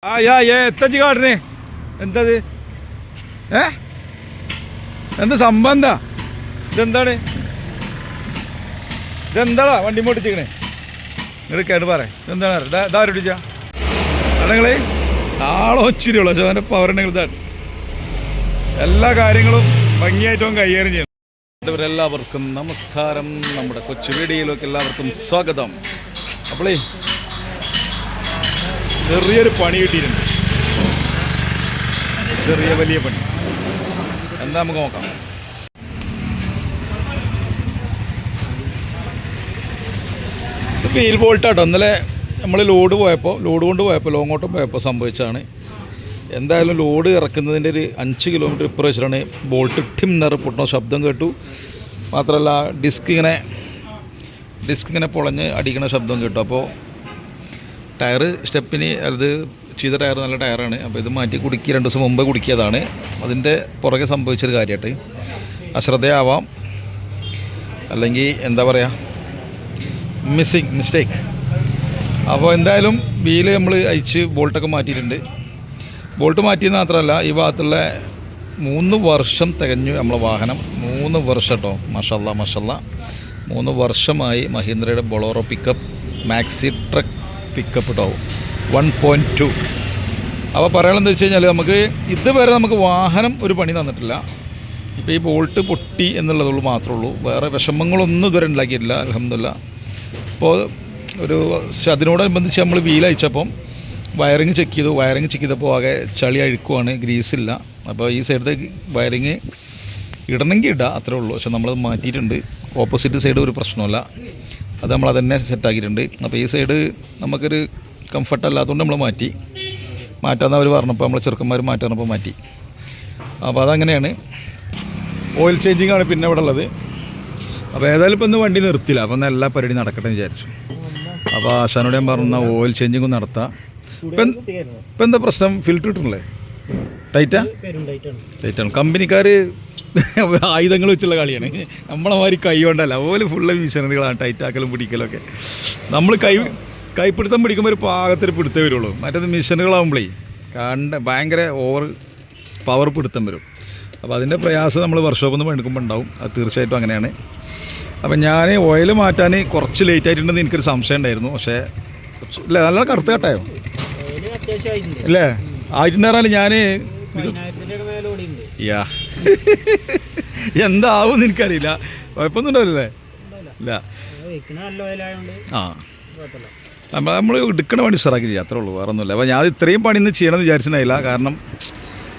എത്തച്ച് കാട്ടിനെ എന്തത് എന്താ സംഭവം എന്താ ഇതെന്താണ് ഇതെന്താടാ വണ്ടി മോട്ടിച്ചിക്കണേ നിങ്ങൾ കേട്ട് പറ എന്താണ് ഇതാരോടിച്ചാ നിങ്ങള് ആളോ ഇച്ചിരിയുള്ളൂ പക്ഷെ അവൻ്റെ പവറുണ്ടെങ്കിൽ ഇതാണ് എല്ലാ കാര്യങ്ങളും ഭംഗിയായിട്ടും കൈകാര്യം ചെയ്യണം. എല്ലാവർക്കും നമസ്കാരം. നമ്മുടെ കൊച്ചു വീഡിയോയിലേക്ക് എല്ലാവർക്കും സ്വാഗതം. അപ്പോളേ ചെറിയൊരു പണി കിട്ടിയിട്ടുണ്ട്, ചെറിയ വലിയ പണി. എന്താ നമുക്ക് നോക്കാം. ഇത് വീൽ ബോൾട്ടാട്ടോ. ഇന്നലെ നമ്മൾ ലോഡ് കൊണ്ട് പോയപ്പോൾ ലോങ്ങോട്ടും പോയപ്പോൾ സംഭവിച്ചതാണ്. എന്തായാലും ലോഡ് ഇറക്കുന്നതിൻ്റെ ഒരു 5 കിലോമീറ്റർ ഇപ്പുറം വെച്ചിട്ടാണ് ബോൾട്ട് ടിം നിറ പൊട്ടുന്ന ശബ്ദം കേട്ടു. മാത്രമല്ല ഡിസ്ക് ഇങ്ങനെ പൊളഞ്ഞ് അടിക്കുന്ന ശബ്ദം കേട്ടു. അപ്പോൾ ടയർ സ്റ്റെപ്പിന് അത് ചെയ്ത ടയർ നല്ല ടയറാണ്. അപ്പോൾ ഇത് മാറ്റി കുടുക്കി 2 ദിവസം മുമ്പ് കുടുക്കിയതാണ്. അതിൻ്റെ പുറകെ സംഭവിച്ചൊരു കാര്യമായിട്ട് അശ്രദ്ധയാവാം, അല്ലെങ്കിൽ എന്താ പറയുക മിസ്റ്റേക്ക്. അപ്പോൾ എന്തായാലും വീല് നമ്മൾ അയച്ച് ബോൾട്ടൊക്കെ മാറ്റിയിട്ടുണ്ട്. ബോൾട്ട് മാറ്റിയെന്ന് മാത്രമല്ല, ഈ ഭാഗത്തുള്ള 3 വർഷം തികഞ്ഞു നമ്മളെ വാഹനം. 3 വർഷം കേട്ടോ. മാഷാല്ലാ 3 വർഷമായി മഹീന്ദ്രയുടെ ബൊളോറോ പിക്കപ്പ്, മാക്സി ട്രക്ക് പിക്കപ്പ് കേട്ടോ, 1.2. അപ്പോൾ പറയാനുള്ളത് വെച്ച് കഴിഞ്ഞാൽ നമുക്ക് ഇതുവരെ നമുക്ക് വാഹനം ഒരു പണി തന്നിട്ടില്ല. ഇപ്പോൾ ഈ ബോൾട്ട് പൊട്ടി എന്നുള്ളതുള്ളൂ മാത്രമേ ഉള്ളൂ. വേറെ വിഷമങ്ങളൊന്നും ഇതുവരെ ഉണ്ടാക്കിയിട്ടില്ല, അൽഹംദുലില്ലാ. ഇപ്പോൾ അതിനോടനുബന്ധിച്ച് നമ്മൾ വീലയച്ചപ്പം വയറിങ് ചെക്ക് ചെയ്തപ്പോൾ ആകെ ചളി അഴുക്കുവാണ്, ഗ്രീസില്ല. അപ്പോൾ ഈ സൈഡത്തെ വയറിങ് ഇടണമെങ്കിൽ ഇടാം, അത്രേ ഉള്ളൂ. പക്ഷെ നമ്മളത് മാറ്റിയിട്ടുണ്ട്. ഓപ്പോസിറ്റ് സൈഡ് ഒരു പ്രശ്നമല്ല, അത് നമ്മൾ അതന്നെ സെറ്റാക്കിയിട്ടുണ്ട്. അപ്പോൾ ഈ സൈഡ് നമുക്കൊരു കംഫർട്ട് അല്ലാത്തതുകൊണ്ട് നമ്മൾ മാറ്റാമെന്ന് അവർ പറഞ്ഞപ്പോൾ നമ്മൾ ചെറുക്കന്മാർ മാറ്റാനപ്പോൾ മാറ്റി. അപ്പോൾ അതങ്ങനെയാണ്. ഓയിൽ ചേഞ്ചിങ് ആണ് പിന്നെ ഇവിടെ ഉള്ളത്. അപ്പോൾ ഏതായാലും ഇപ്പോൾ ഇന്ന് വണ്ടി നിർത്തില്ല. അപ്പോൾ എല്ലാ പരിപാടി നടക്കട്ടെ എന്ന് വിചാരിച്ചു. അപ്പോൾ ആശാനോട് ഞാൻ പറഞ്ഞ ഓയിൽ ചേഞ്ചിങ് നടത്താം. ഇപ്പം എന്താ പ്രശ്നം? ഫിൽറ്റർ ഇട്ടില്ലേ? ടൈറ്റാണ്. കമ്പനിക്കാർ ആയുധങ്ങൾ വെച്ചുള്ള കളിയാണ്. നമ്മളെ മാതിരി കൈ കൊണ്ടല്ല, അതുപോലെ ഫുള്ള് മിഷനറികളാണ് ടൈറ്റാക്കലും പിടിക്കലൊക്കെ. നമ്മൾ കൈപ്പിടുത്തം പിടിക്കുമ്പോൾ ഒരു പാകത്തിൽ പിടുത്തേ വരുള്ളൂ. മറ്റേത് മിഷനുകളാകുമ്പോഴേ ഭയങ്കര ഓവർ പവർ പിടുത്തം വരും. അപ്പോൾ അതിൻ്റെ പ്രയാസം നമ്മൾ വർക്ക്ഷോപ്പിൽ നിന്ന് പണിക്കുമ്പോൾ ഉണ്ടാവും. അത് തീർച്ചയായിട്ടും അങ്ങനെയാണ്. അപ്പം ഞാൻ ഓയിൽ മാറ്റാൻ കുറച്ച് ലേറ്റ് ആയിട്ടുണ്ടെന്ന് എനിക്കൊരു സംശയം ഉണ്ടായിരുന്നു. പക്ഷേ ഇല്ല, നല്ല കറുത്ത കട്ടായോ അല്ലേ? ആയിട്ടുണ്ടായിരുന്നാലും ഞാൻ എന്താവും എനിക്കറിയില്ല. കുഴപ്പമൊന്നും ഉണ്ടാവില്ലേ? ഇല്ല, നമ്മൾ എടുക്കണ പണി ഉഷാറാക്കി ചെയ്യാം, അത്രേ ഉള്ളൂ, വേറെ ഒന്നുമില്ല. അപ്പോൾ ഞാൻ ഇത്രയും പണി ഇന്ന് ചെയ്യണമെന്ന് വിചാരിച്ചിട്ടുണ്ടായില്ല. കാരണം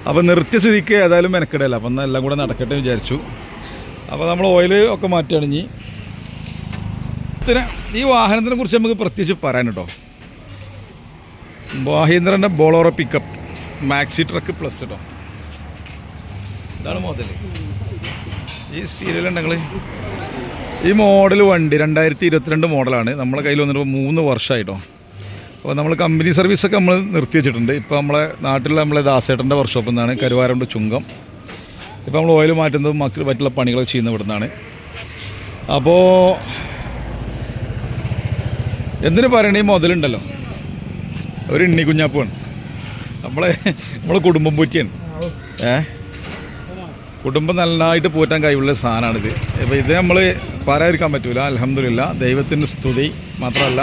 അപ്പോൾ നിർത്തിയ സ്ഥിതിക്ക് ഏതായാലും മെനക്കെടല്ല. അപ്പം എന്നാൽ എല്ലാം കൂടെ നടക്കട്ടെ വിചാരിച്ചു. അപ്പോൾ നമ്മൾ ഓയിൽ ഒക്കെ മാറ്റുകയാണ്. ഇനി ഈ വാഹനത്തിനെ കുറിച്ച് നമുക്ക് പ്രത്യേകിച്ച് പറയാൻ കേട്ടോ. മഹീന്ദ്രൻ്റെ ബൊളോറോ പിക്കപ്പ് മാക്സി ട്രക്ക് പ്ലസ് കേട്ടോ. ഇതാണ് മോഡൽ. ഈ സീരിയലുണ്ടെങ്കിൽ ഈ മോഡൽ വണ്ടി 2022 മോഡലാണ്. നമ്മളെ കയ്യിൽ വന്നിട്ട് 3 വർഷമായിട്ടോ. അപ്പോൾ നമ്മൾ കമ്പനി സർവീസൊക്കെ നമ്മൾ നിർത്തി വെച്ചിട്ടുണ്ട്. ഇപ്പോൾ നമ്മളെ നാട്ടിലുള്ള നമ്മളെ ദാസേട്ടൻ്റെ വർക്ക്ഷോപ്പിൽ നിന്നാണ്, കരുവാരണ്ട് ചുങ്കം. ഇപ്പോൾ നമ്മൾ ഓയിൽ മാറ്റുന്നതും മറ്റുള്ള പണികളൊക്കെ ചെയ്യുന്ന ഇവിടെ നിന്നാണ്. അപ്പോൾ എന്തിനു പറയണേ, ഈ മുതലുണ്ടല്ലോ ഒരു എണ്ണി കുഞ്ഞാപ്പാണ്. നമ്മളെ കുടുംബം പോറ്റിയാണ്. കുടുംബം നല്ലതായിട്ട് പോറ്റാൻ കഴിവുള്ള സാധനമാണിത്. അപ്പോൾ ഇത് നമ്മൾ പറയാതിരിക്കാൻ പറ്റില്ല. അൽഹംദുലില്ലാ, ദൈവത്തിൻ്റെ സ്തുതി. മാത്രമല്ല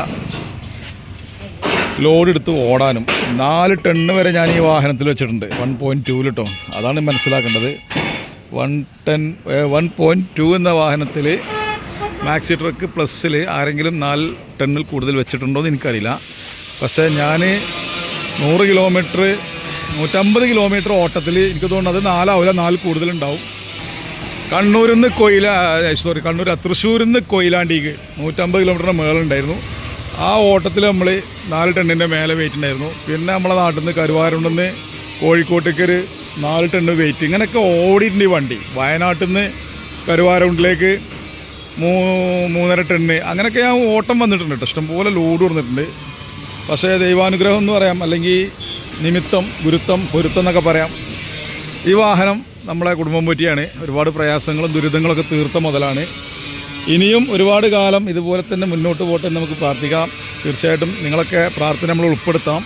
ലോഡ് എടുത്ത് ഓടാനും 4 ടണ്ണ് വരെ ഞാൻ ഈ വാഹനത്തിൽ വെച്ചിട്ടുണ്ട്. 1.2 കേട്ടോ. അതാണ് മനസ്സിലാക്കേണ്ടത്. 1.2 എന്ന വാഹനത്തിൽ മാക്സി ട്രക്ക് പ്ലസ്സിൽ ആരെങ്കിലും 4 ടണ്ണിൽ കൂടുതൽ വെച്ചിട്ടുണ്ടോ എന്ന് എനിക്കറിയില്ല. പക്ഷേ ഞാൻ 150 കിലോമീറ്റർ ഓട്ടത്തിൽ എനിക്ക് തോന്നുന്നത് 4 ആവില്ല, 4 കൂടുതലുണ്ടാവും. കണ്ണൂർ തൃശ്ശൂരിൽ നിന്ന് കൊയിലാണ്ടിക്ക് 150 കിലോമീറ്ററിന് മേളുണ്ടായിരുന്നു. ആ ഓട്ടത്തിൽ നമ്മൾ 4 ടണ്ണിൻ്റെ മേലെ വെയിറ്റ് ഉണ്ടായിരുന്നു. പിന്നെ നമ്മളെ നാട്ടിൽ നിന്ന് കരുവാരുണ്ടിൽ നിന്ന് കോഴിക്കോട്ടേക്ക് ഒരു 4 ടണ്ണ് വെയിറ്റ്, ഇങ്ങനെയൊക്കെ ഓടിയിട്ടുണ്ട് ഈ വണ്ടി. വയനാട്ടിൽ നിന്ന് കരുവാരുണ്ടിലേക്ക് 3.5 ടണ്ണ് അങ്ങനെയൊക്കെ ഞാൻ ഓട്ടം വന്നിട്ടുണ്ട് കേട്ടോ. ഇഷ്ടംപോലെ ലോഡ് വന്നിട്ടുണ്ട്. പക്ഷേ ദൈവാനുഗ്രഹം എന്ന് പറയാം, അല്ലെങ്കിൽ നിമിത്തം, പൊരുത്തം എന്നൊക്കെ പറയാം. ഈ വാഹനം നമ്മളെ കുടുംബം പറ്റിയാണ്. ഒരുപാട് പ്രയാസങ്ങളും ദുരിതങ്ങളൊക്കെ തീർത്ത മുതലാണ്. ഇനിയും ഒരുപാട് കാലം ഇതുപോലെ തന്നെ മുന്നോട്ട് പോട്ടെ നമുക്ക് പ്രാർത്ഥിക്കാം. തീർച്ചയായിട്ടും നിങ്ങളൊക്കെ പ്രാർത്ഥന നമ്മൾ ഉൾപ്പെടുത്താം.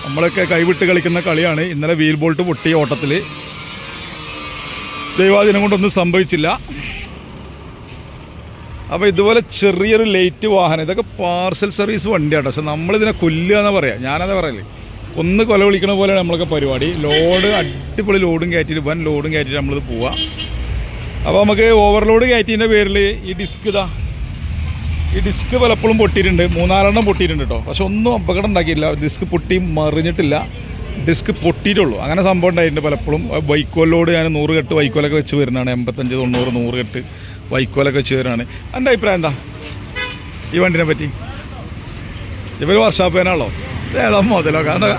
നമ്മളൊക്കെ കൈവിട്ട് കളിക്കുന്ന കളിയാണ്. ഇന്നലെ വീൽ ബോൾട്ട് പൊട്ടിയ ഓട്ടത്തിൽ ദൈവാധീനം കൊണ്ടൊന്നും സംഭവിച്ചില്ല. അപ്പോൾ ഇതുപോലെ ചെറിയൊരു ലേറ്റ് വാഹനം, ഇതൊക്കെ പാർസൽ സർവീസ് വണ്ടിയാണ്. പക്ഷെ നമ്മളിതിനെ കൊല്ലുക എന്നാണ് പറയുക. ഞാനതാ പറയല്ലേ, ഒന്ന് കൊല വിളിക്കണ പോലെയാണ് നമ്മളൊക്കെ പരിപാടി. ലോഡ് അടിപൊളി ലോഡും കയറ്റിയിട്ട് വൻ ലോഡും കയറ്റിയിട്ട് നമ്മളിത് പോവുക. അപ്പോൾ നമുക്ക് ഓവർലോഡ് കയറ്റിൻ്റെ പേരിൽ ഈ ഡിസ്ക് പലപ്പോഴും പൊട്ടിയിട്ടുണ്ട്. 3-4 പൊട്ടിയിട്ടുണ്ട് കേട്ടോ. പക്ഷെ ഒന്നും അപകടം ഉണ്ടാക്കിയില്ല. ഡിസ്ക് പൊട്ടി മറിഞ്ഞിട്ടില്ല, ഡിസ്ക് പൊട്ടിയിട്ടുള്ളൂ. അങ്ങനെ സംഭവം ഉണ്ടായിട്ടുണ്ട് പലപ്പോഴും. വൈക്കോലോട് ഞാൻ 100 കെട്ട് വൈക്കോലൊക്കെ വെച്ച് വരുന്നതാണ്. 85, 90, 100 കെട്ട് വൈക്കോലൊക്കെ വെച്ച് വരുന്നതാണ്. എൻ്റെ അഭിപ്രായം എന്താ ഈ വണ്ടിനെ പറ്റി? ഇവർ വർഷാപ്പേനാണല്ലോ, ഏതാ മുതലോ? കാരണം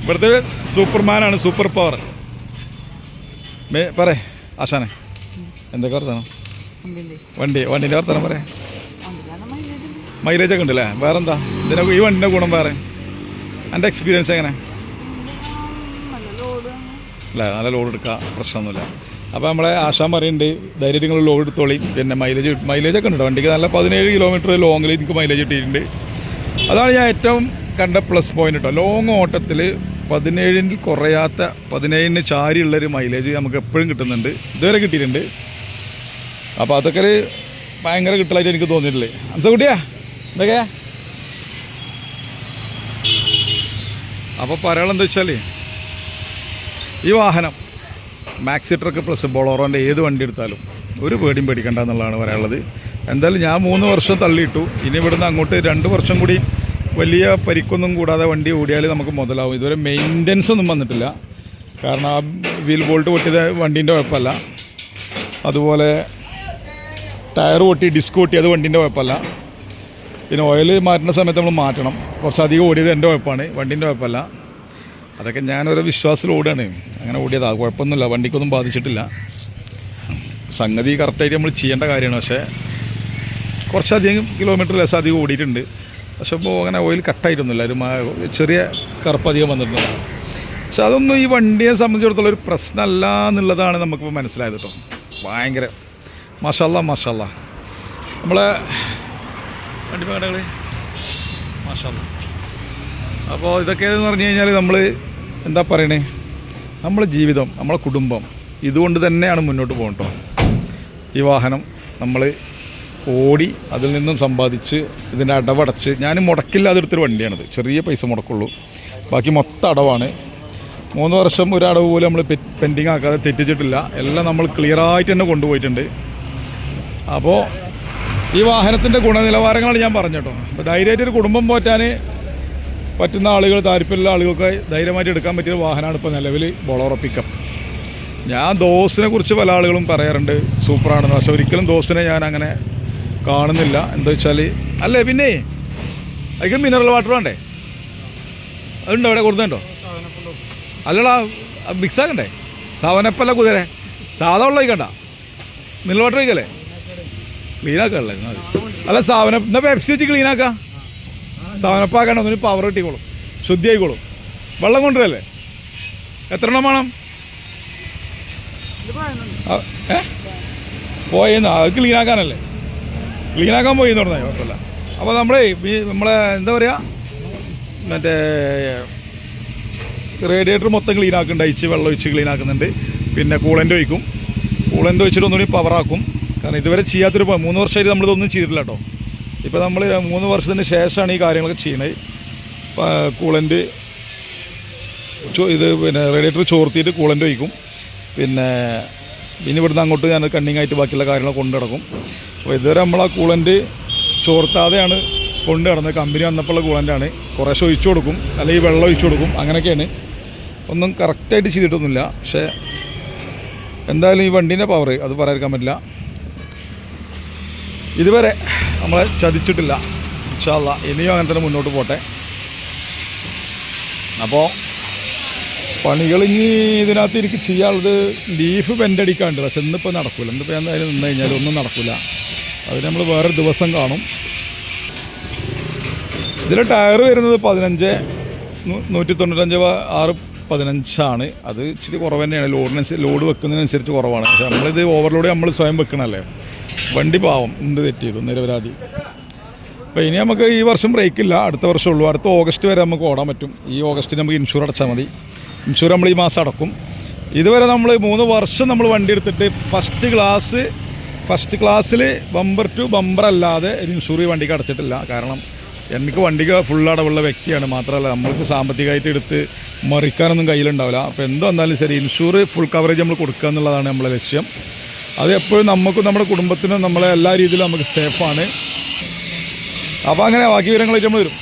ഇവിടുത്തെ സൂപ്പർമാനാണ്, സൂപ്പർ പവർ. പറ ആശാനെ, എന്തൊക്കെ വർത്തമാനം? വണ്ടീൻ്റെ വർത്തമാനം പറയാം. മൈലേജൊക്കെ ഉണ്ടല്ലേ? വേറെന്താ ഇതിനൊക്കെ ഈ വണ്ടിൻ്റെ ഗുണം? വേറെ എൻ്റെ എക്സ്പീരിയൻസ് എങ്ങനെ? അല്ലേ, നല്ല ലോഡ് എടുക്കാം, പ്രശ്നമൊന്നുമില്ല. അപ്പോൾ നമ്മളെ ആശാൻ പറയുന്നുണ്ട്, ധൈര്യം നിങ്ങൾ ലോഡ് എടുത്തോളി. പിന്നെ മൈലേജൊക്കെ ഉണ്ട് വണ്ടിക്ക്. നല്ല 17 കിലോമീറ്റർ ലോങ്ങിൽ എനിക്ക് മൈലേജ് കിട്ടിയിട്ടുണ്ട്. അതാണ് ഞാൻ ഏറ്റവും കണ്ട പ്ലസ് പോയിന്റ് കേട്ടോ. ലോങ് ഓട്ടത്തിൽ 17 കുറയാത്ത, 17 ചാരിയുള്ളൊരു മൈലേജ് നമുക്ക് എപ്പോഴും കിട്ടുന്നുണ്ട്, ഇതുവരെ കിട്ടിയിട്ടുണ്ട്. അപ്പോൾ അതൊക്കെ ഒരു ഭയങ്കര കിട്ടലായിട്ട് എനിക്ക് തോന്നിയിട്ടില്ലേ അൻസക്കുട്ടിയാ? എന്തൊക്കെയാ അപ്പോൾ പറയാനുള്ളത് വെച്ചാൽ, ഈ വാഹനം മാക്സി ട്രക്ക് പ്ലസ് ബൊളോറോൻ്റെ ഏത് വണ്ടി എടുത്താലും ഒരു പേടിയും പേടിക്കണ്ട എന്നുള്ളതാണ് പറയാനുള്ളത്. എന്തായാലും ഞാൻ 3 വർഷം തള്ളിയിട്ടു. ഇനി ഇവിടുന്ന് അങ്ങോട്ട് 2 വർഷം കൂടി വലിയ പരിക്കൊന്നും കൂടാതെ വണ്ടി ഓടിയാൽ നമുക്ക് മുതലാവും. ഇതുവരെ മെയിൻ്റനൻസ് ഒന്നും വന്നിട്ടില്ല. കാരണം ആ വീൽ ബോൾട്ട് പൊട്ടിയത് വണ്ടീൻ്റെ കുഴപ്പമല്ല, അതുപോലെ ടയർ പൊട്ടി ഡിസ്ക് പൊട്ടി അത് വണ്ടീൻ്റെ കുഴപ്പമല്ല. പിന്നെ ഓയിൽ മാറ്റുന്ന സമയത്ത് നമ്മൾ മാറ്റണം. കുറച്ചധികം ഓടിയത് എൻ്റെ കുഴപ്പമാണ്, വണ്ടീൻ്റെ കുഴപ്പമല്ല. അതൊക്കെ ഞാനൊരു വിശ്വാസത്തിൽ ഓടുകയാണ്, അങ്ങനെ ഓടിയതാണ്, കുഴപ്പമൊന്നുമില്ല, വണ്ടിക്കൊന്നും ബാധിച്ചിട്ടില്ല. സംഗതി കറക്റ്റായിട്ട് നമ്മൾ ചെയ്യേണ്ട കാര്യമാണ്. പക്ഷേ കുറച്ചധികം കിലോമീറ്റർ ലെസ് അധികം ഓടിയിട്ടുണ്ട്. പക്ഷെ ഇപ്പോൾ അങ്ങനെ ഓയിൽ കട്ടായിട്ടൊന്നുമില്ല, ഒരു ചെറിയ കറുപ്പധികം വന്നിട്ടുണ്ട്. പക്ഷെ അതൊന്നും ഈ വണ്ടിയെ സംബന്ധിച്ചിടത്തോളം ഒരു പ്രശ്നമല്ല എന്നുള്ളതാണ് നമുക്കിപ്പോൾ മനസ്സിലായത് കേട്ടോ. ഭയങ്കര മാഷാല്ലാ നമ്മളെ വണ്ടി പകടകൾ മാഷാല്ലാ. അപ്പോൾ ഇതൊക്കെയെന്ന് പറഞ്ഞു കഴിഞ്ഞാൽ നമ്മൾ എന്താ പറയണേ, നമ്മളെ ജീവിതം, നമ്മളെ കുടുംബം ഇതുകൊണ്ട് തന്നെയാണ് മുന്നോട്ട് പോകട്ടോ. ഈ വാഹനം നമ്മൾ ഓടി അതിൽ നിന്നും സമ്പാദിച്ച് ഇതിൻ്റെ അടവടച്ച്, ഞാൻ മുടക്കില്ലാതെ എടുത്തൊരു വണ്ടിയാണിത്. ചെറിയ പൈസ മുടക്കുള്ളൂ, ബാക്കി മൊത്തം അടവാണ്. 3 വർഷം ഒരു അടവ് പോലും നമ്മൾ പെൻഡിങ് ആക്കാതെ തെറ്റിച്ചിട്ടില്ല. എല്ലാം നമ്മൾ ക്ലിയറായിട്ട് തന്നെ കൊണ്ടുപോയിട്ടുണ്ട്. അപ്പോൾ ഈ വാഹനത്തിൻ്റെ ഗുണനിലവാരങ്ങളാണ് ഞാൻ പറഞ്ഞു കേട്ടോ. അപ്പോൾ ധൈര്യമായിട്ടൊരു കുടുംബം പോറ്റാൻ പറ്റുന്ന ആളുകൾ, താല്പര്യമുള്ള ആളുകൾക്ക് ധൈര്യമായിട്ട് എടുക്കാൻ പറ്റിയ വാഹനമാണ് ഇപ്പോൾ നിലവിൽ ബൊളോറോ പിക്കപ്പ്. ഞാൻ ദോസിനെ കുറിച്ച് പല ആളുകളും പറയാറുണ്ട് സൂപ്പറാണെന്ന്. പക്ഷെ ഒരിക്കലും ദോസിനെ ഞാൻ അങ്ങനെ കാണുന്നില്ല. എന്താ വെച്ചാൽ, അല്ലേ പിന്നെ അതിൽ മിനറൽ വാട്ടർ വേണ്ടേ? അതുണ്ടോ അവിടെ? കൊടുത്തുണ്ടോ? അല്ലടാ, മിക്സ് ആക്കണ്ടേ? സവനപ്പല്ല കുതിര സാധാ വെള്ളം ഒഴിക്കണ്ട, മിനറൽ വാട്ടർ ഒഴിക്കല്ലേ? ക്ലീനാക്കല്ലേ? അല്ല സാവന എന്നാൽ പെപ്സി വെച്ച് ക്ലീനാക്കാം. സാവനപ്പാക്കണ്ട, ഒന്നിന് പവർ കിട്ടിക്കോളും, ശുദ്ധിയായിക്കോളും. വെള്ളം കൊണ്ടുവരല്ലേ? എത്ര എണ്ണം വേണം? പോയെന്നാ, അത് ക്ലീനാക്കാനല്ലേ? ക്ലീനാക്കാൻ പോയിന്ന് പറഞ്ഞാൽ കുഴപ്പമില്ല. അപ്പോൾ നമ്മളെ എന്താ പറയുക, മറ്റേ റേഡിയേറ്റർ മൊത്തം ക്ലീനാക്കുന്നുണ്ട്, അയച്ച് വെള്ളം ഒഴിച്ച് ക്ലീനാക്കുന്നുണ്ട്. പിന്നെ കൂളൻ്റ് ഒഴിക്കും, കൂളൻ്റ് ഒഴിച്ചിട്ട് ഒന്നുകൂടി പവറാക്കും. കാരണം ഇതുവരെ ചെയ്യാത്തൊരു 3 വർഷമായിട്ട് നമ്മളിതൊന്നും ചെയ്തിട്ടില്ല കേട്ടോ. ഇപ്പോൾ നമ്മൾ 3 വർഷത്തിന് ശേഷമാണ് ഈ കാര്യങ്ങളൊക്കെ ചെയ്യുന്നത്. കൂളൻ്റ് ഇത് പിന്നെ റേഡിയേറ്റർ ചോർത്തിയിട്ട് കൂളൻ്റ് ഒഴിക്കും. പിന്നെ ഇവിടുന്ന് അങ്ങോട്ട് ഞാൻ കണ്ണിങ്ങായിട്ട് ബാക്കിയുള്ള കാര്യങ്ങൾ കൊണ്ടു നടക്കും. അപ്പോൾ ഇതുവരെ നമ്മൾ ആ കൂളൻ്റ് ചോർത്താതെയാണ് കൊണ്ടു നടന്നത്. കമ്പനി വന്നപ്പോഴുള്ള കൂളൻ്റാണ്. കുറേശ്ശെ ഒഴിച്ചു കൊടുക്കും, അല്ലെങ്കിൽ വെള്ളം ഒഴിച്ചു കൊടുക്കും, അങ്ങനെയൊക്കെയാണ്. ഒന്നും കറക്റ്റായിട്ട് ചെയ്തിട്ടൊന്നുമില്ല. പക്ഷേ എന്തായാലും ഈ വണ്ടീൻ്റെ പവർ അത് പറയാതിരിക്കാൻ പറ്റില്ല. ഇതുവരെ നമ്മളെ ചതിച്ചിട്ടില്ല. ഇൻഷാ അല്ലാ ഇനിയും അങ്ങനെ തന്നെ മുന്നോട്ട് പോട്ടെ. അപ്പോൾ പണികൾ ഇനി ഇതിനകത്ത് എനിക്ക് ചെയ്യാനുള്ളത് ലീഫ് ബെൻഡടിക്കാണ്ട്. പക്ഷെ ഇന്നിപ്പോൾ നടക്കില്ല. ഇന്നിപ്പോൾ എന്തായാലും നിന്ന് കഴിഞ്ഞാൽ ഒന്നും നടക്കില്ല. അത് നമ്മൾ വേറൊരു ദിവസം കാണും. ഇതിൽ ടയർ വരുന്നത് 15 195 615 അത് ഇച്ചിരി കുറവ് തന്നെയാണ്. ലോഡ് വെക്കുന്നതിനനുസരിച്ച് കുറവാണ്. പക്ഷെ നമ്മളിത് ഓവർലോഡ് നമ്മൾ സ്വയം വെക്കണമല്ലേ. വണ്ടി പാവം എന്ത് തെറ്റ് ചെയ്തു, നിരപരാധി. അപ്പോൾ ഇനി നമുക്ക് ഈ വർഷം ബ്രേക്ക് ഇല്ല, അടുത്ത വർഷം ഉള്ളൂ. അടുത്ത ഓഗസ്റ്റ് വരെ നമുക്ക് ഓടാൻ പറ്റും. ഈ ഓഗസ്റ്റിന് നമുക്ക് ഇൻഷുർ അടച്ചാൽ മതി. ഇൻഷുർ നമ്മൾ ഈ മാസം അടക്കും. ഇതുവരെ നമ്മൾ 3 വർഷം നമ്മൾ വണ്ടി എടുത്തിട്ട് ഫസ്റ്റ് ക്ലാസ്സിൽ ബമ്പർ ടു ബമ്പർ അല്ലാതെ ഇൻഷുർ ഈ വണ്ടിക്ക് അടച്ചിട്ടില്ല. കാരണം എനിക്ക് വണ്ടിക്ക് ഫുൾ അടവുള്ള വ്യക്തിയാണ്. മാത്രമല്ല നമ്മൾക്ക് സാമ്പത്തികമായിട്ട് എടുത്ത് മറിക്കാനൊന്നും കയ്യിലുണ്ടാവില്ല. അപ്പോൾ എന്ത് വന്നാലും ശരി ഇൻഷുർ ഫുൾ കവറേജ് നമ്മൾ കൊടുക്കുക എന്നുള്ളതാണ് നമ്മളെ ലക്ഷ്യം. അത് എപ്പോഴും നമുക്കും നമ്മുടെ കുടുംബത്തിനും നമ്മളെ എല്ലാ രീതിയിലും നമുക്ക് സേഫാണ്. അപ്പോൾ അങ്ങനെ ബാക്കി വിവരങ്ങളായിട്ട് നമ്മൾ വരും.